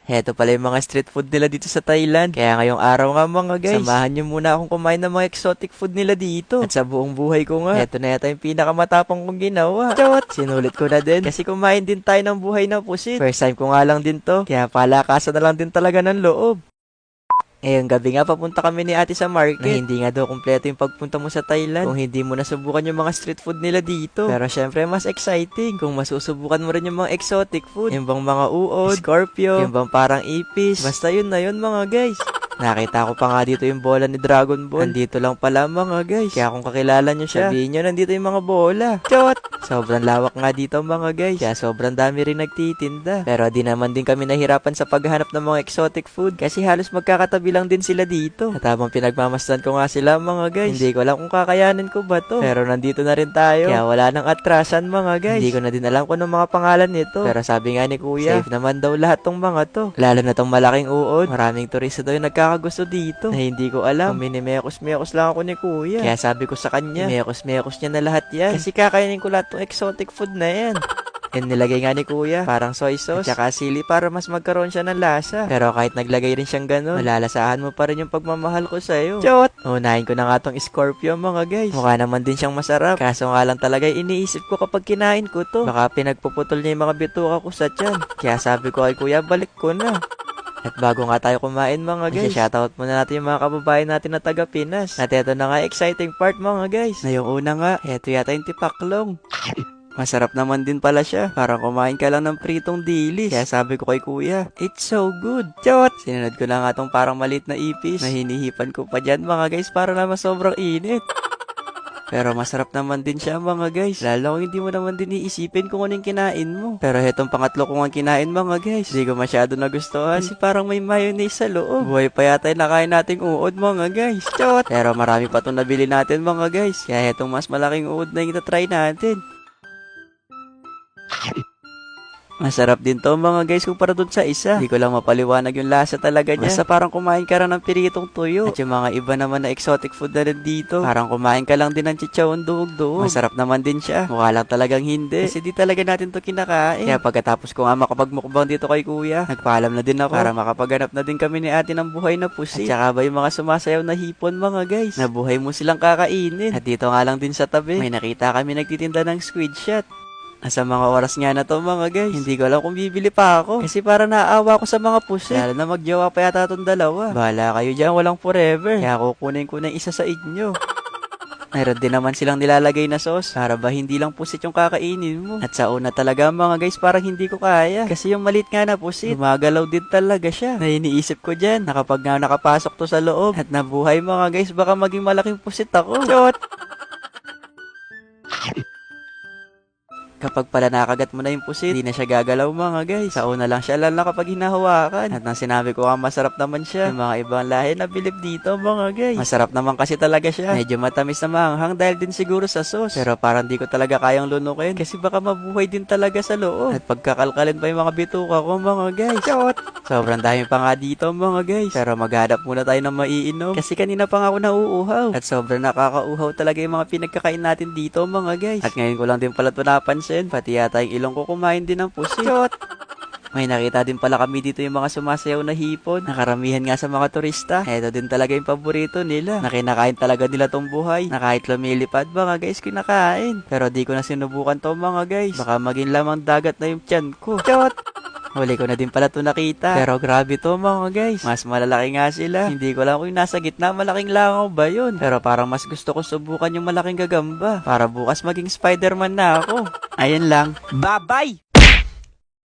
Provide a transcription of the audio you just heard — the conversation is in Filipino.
Heto pala yung mga street food nila dito sa Thailand. Kaya ngayong araw nga mga guys, samahan nyo muna akong kumain ng mga exotic food nila dito. At sa buong buhay ko nga, heto na yata yung pinakamatapang kong ginawa. Chot! Sinulit ko na din. Kasi kumain din tayo ng buhay na pusit. First time ko nga lang din to. Kaya palakasan na lang din talaga ng loob. Ngayong gabi nga papunta kami ni ate sa market na hindi nga daw kumpleto yung pagpunta mo sa Thailand kung hindi mo nasubukan yung mga street food nila dito. Pero syempre mas exciting kung masusubukan mo rin yung mga exotic food. Yung bang mga uod, scorpio, yung bang parang ipis. Basta yun na yun mga guys. Nakita ko pa nga dito yung bola ni Dragon Ball. Nandito lang pala mga guys. Kaya kung kakilala nyo siya, sabihin nyo nandito yung mga bola. Chot! Sobrang lawak nga dito mga guys. Kaya sobrang dami rin nagtitinda. Pero di naman din kami nahirapan sa paghahanap ng mga exotic food. Kasi halos magkakatabi lang din sila dito. At habang pinagmamasdan ko nga sila mga guys, hindi ko alam kung kakayanin ko ba to. Pero nandito na rin tayo. Kaya wala nang atrasan mga guys. Hindi ko na din alam kung anong mga pangalan nito. Pero sabi nga ni kuya, safe naman daw lahat tong mga to. Lalo na tong malaking uod. Maraming turista daw yung nagkakagusto dito. Na hindi ko alam. Minimekos-mekos lang ako ni kuya. Kaya sabi ko sa kanya, mekos-mekos niya na lahat yan. Kasi kakainin ko lahat tong exotic food na yan. And nilagay nga ni kuya, parang soy sauce, at saka sili para mas magkaroon siya ng lasa. Pero kahit naglagay rin siyang ganun, malalasahan mo pa rin yung pagmamahal ko sa'yo. Chot! Unahin ko na nga tong scorpio mga guys. Mukha naman din siyang masarap. Kaso nga lang talaga iniisip ko kapag kinain ko to. Baka pinagpuputol niya yung mga bituka ko sa tiyan. Kaya sabi ko kay kuya, balik ko na. At bago nga tayo kumain mga guys, shoutout muna natin yung mga kababayan natin na taga Pinas. At eto na nga exciting part mga guys. Na yung una nga, eto yata yung tipaklong. Masarap naman din pala siya. Parang kumain ka lang ng pritong dilis. Kaya sabi ko kay kuya, it's so good. Chot! Sinunod ko na nga tong parang maliit na ipis. Na hinihipan ko pa dyan mga guys para naman sobrang init. Pero masarap naman din siya mga guys. Lalo kung hindi mo naman din iisipin kung anong kinain mo. Pero hetong pangatlo kong kinain mga guys, hindi ko masyado nagustuhan. Kasi parang may mayonnaise sa loob. Buhay pa yata yung nakain nating uod mga guys. Chot! Pero marami pa itong nabili natin mga guys. Kaya hetong mas malaking uod na yung itatry natin. Masarap din to mga guys kumpara dun sa isa. Hindi ko lang mapaliwanag yung lasa talaga niya. Basta parang kumain ka lang ng piritong tuyo. At yung mga iba naman na exotic food na rin dito, parang kumain ka lang din ng chichaon duog-duog. Masarap naman din siya. Mukha lang talagang hindi. Kasi di talaga natin to kinakain. Kaya pagkatapos ko nga makapagmukbang dito kay kuya, nagpaalam na din ako para makapaghanap na din kami ni ate ng buhay na pusit. At saka ba yung mga sumasayaw na hipon mga guys, na buhay mo silang kakainin. At dito nga lang din sa tabi, may nakita kami nagtitinda ng squid shot. Sa mga oras nga na to mga guys, hindi ko alam kung bibili pa ako. Kasi para naaawa ko sa mga pusit. Lalo na magjowa pa yata itong dalawa. Bahala kayo dyan, walang forever. Kaya kukunin ko na isa sa inyo. Mayroon din naman silang nilalagay na sauce para ba hindi lang pusit yung kakainin mo. At sa una talaga mga guys, parang hindi ko kaya. Kasi yung maliit nga na pusit, gumagalaw din talaga siya. Na iniisip ko dyan, nakapag nga nakapasok to sa loob at nabuhay mga guys, baka maging malaking pusit ako. Chot! Kapag pala nakagat mo na yung pusit, hindi na siya gagalaw mga guys. Sa una lang siya lalo kapag hinahawakan. At nang sinabi ko masarap naman siya. Yung mga ibang lahi na bilib dito mga guys. Masarap naman kasi talaga siya. Medyo matamis na maanghang dahil din siguro sa sauce. Pero parang di ko talaga kayang lunukin. Kasi baka mabuhay din talaga sa loob. At pagkakalkalin pa yung mga bituka ko mga guys. Chot! Sobrang dami pa nga dito mga guys. Pero maghanap muna tayo ng maiinom. Kasi kanina pa nga ako nauuhaw. At sobrang nakakauhaw talaga yung mga pinagkakain natin dito mga guys. At ngayon ko lang din pala ito napansin. Pati yata yung ilong ko kumain din ng pusit. Chot! May nakita din pala kami dito yung mga sumasayaw na hipon. Nakaramihan nga sa mga turista. Ito din talaga yung paborito nila. Na kinakain talaga nila tong buhay. Na kahit lumilipad mga guys kinakain. Pero di ko na sinubukan to mga guys. Baka maging lamang dagat na yung tiyan ko. Chot! Huli ko na din pala ito nakita. Pero grabe to mga guys. Mas malalaki nga sila. Hindi ko lang kung nasa gitna malaking langaw ba yun. Pero parang mas gusto ko subukan yung malaking gagamba. Para bukas maging Spider-Man na ako. Ayun lang. Bye-bye!